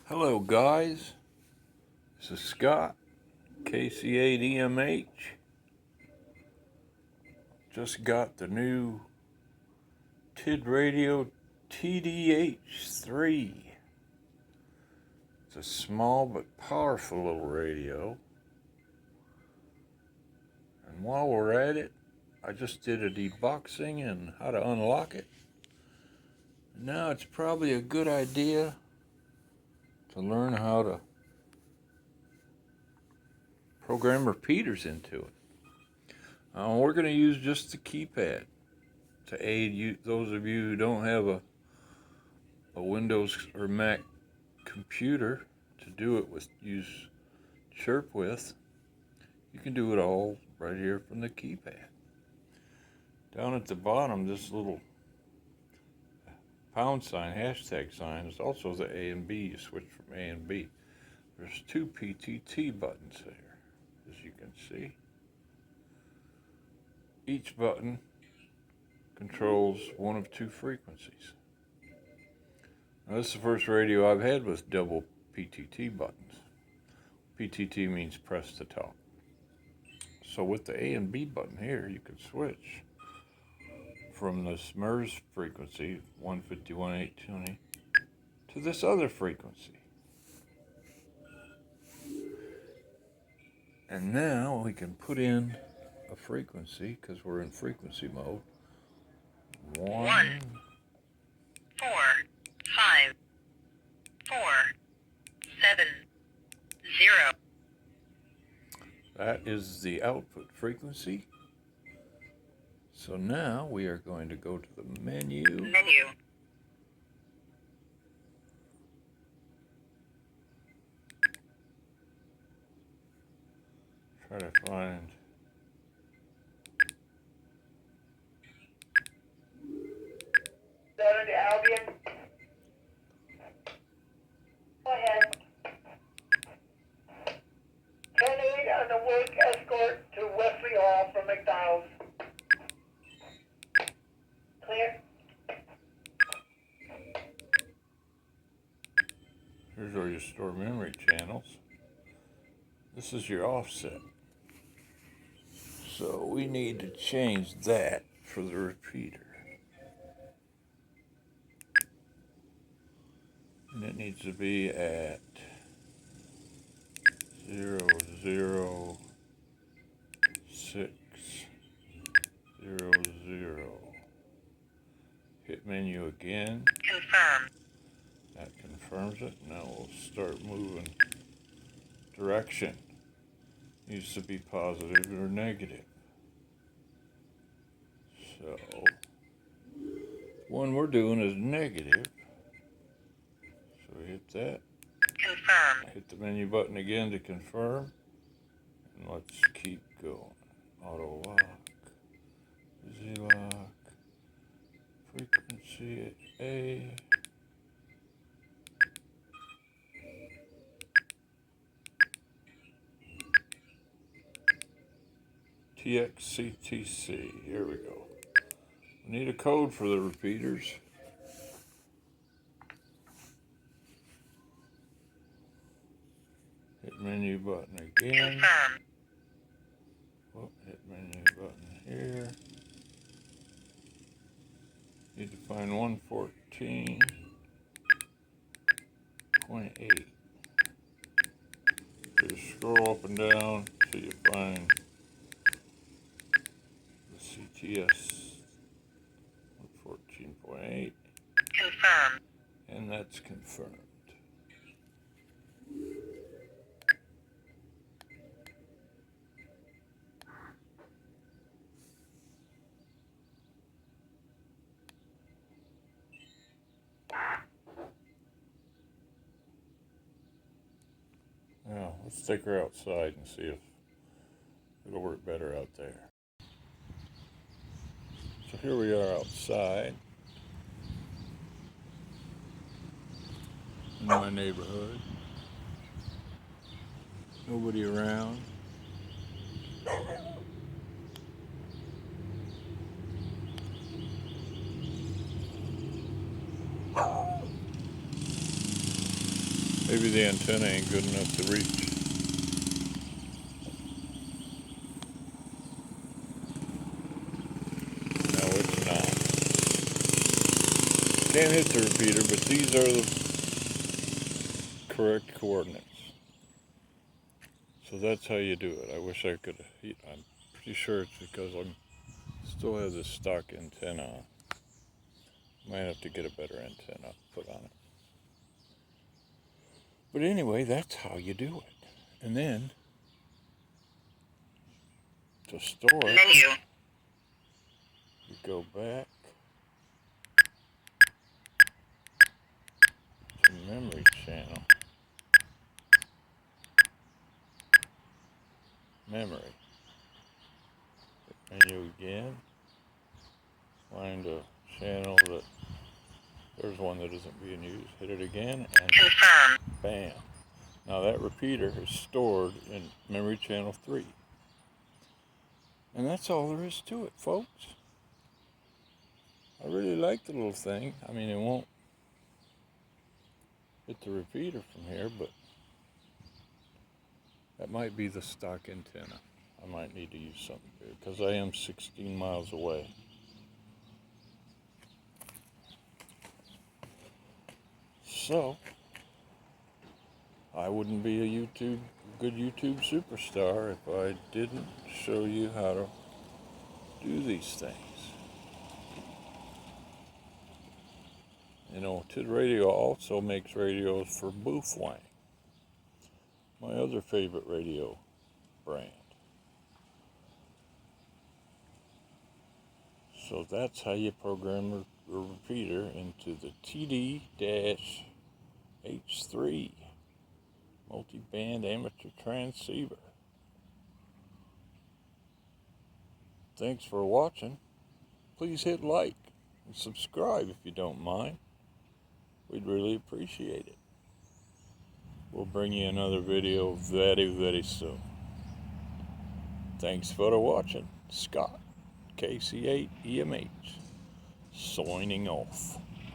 Hello guys, this is Scott, KC8EMH. Just got the new Tidradio TD-H3. It's a small but powerful little radio. And while we're at it, I just did a deboxing and how to unlock it. Now it's probably a good idea to learn how to program repeaters into it. We're going to use just the keypad to aid you, those of you who don't have a Windows or Mac computer to do it with, use chirp with. You can do it all right here from the keypad. Down at the bottom, this little pound sign, hashtag sign, is also the A and B. You switch from A and B. There's two PTT buttons there, as you can see. Each button controls one of two frequencies. Now, this is the first radio I've had with double PTT buttons. PTT means press to talk. So with the A and B button here, you can switch from this MERS frequency, 151.820, to this other frequency. And now we can put in a frequency, because we're in frequency mode. 1, 4, 5, 4, 7, 0. That is the output frequency. So now we are going to go to the menu. Try to find Saturday Albion. Go ahead. 10-8 on the work escort to Wesley Hall from McDonald's. Clear. Here's where you store memory channels. This is your offset. So we need to change that for the repeater. And it needs to be at 0, 0, 6, 0, 0. Hit menu again. Confirm. That confirms it. Now we'll start moving direction. Needs to be positive or negative. So, one we're doing is negative. So we hit that. Confirm. Hit the menu button again to confirm. And let's keep going. Auto lock. Easy lock. Frequency at A. TXCTC. Here we go. We need a code for the repeaters. Hit menu button again. Confirm. Oh, hit menu button here. Need to find 114.8. Just scroll up and down till you find the CTS 114.8. Confirm. And that's confirmed. Now, let's take her outside and see if it'll work better out there. So here we are outside in my neighborhood. Nobody around. Maybe the antenna ain't good enough to reach. No, it's not. Can't hit the repeater, but these are the correct coordinates. So that's how you do it. I wish I could. I'm pretty sure it's because I still have this stock antenna on. Might have to get a better antenna put on it. But anyway, that's how you do it. And then to store it, Menu. you go back to memory channel. Memory. Hit menu again. Find a channel that there's one that isn't being used. Hit it again and Confirm. bam. Now that repeater is stored in memory channel 3. And that's all there is to it, folks. I really like the little thing. I mean, it won't hit the repeater from here, but that might be the stock antenna. I might need to use something big because I am 16 miles away. So, I wouldn't be a good YouTube superstar if I didn't show you how to do these things. You know, Tidradio also makes radios for Boofwang, my other favorite radio brand. So that's how you program a repeater into the TD-H3 multi-band amateur transceiver. Thanks for watching. Please hit like and subscribe if you don't mind. We'd really appreciate it. We'll bring you another video very, very soon. Thanks for watching. Scott, KC8 EMH, signing off.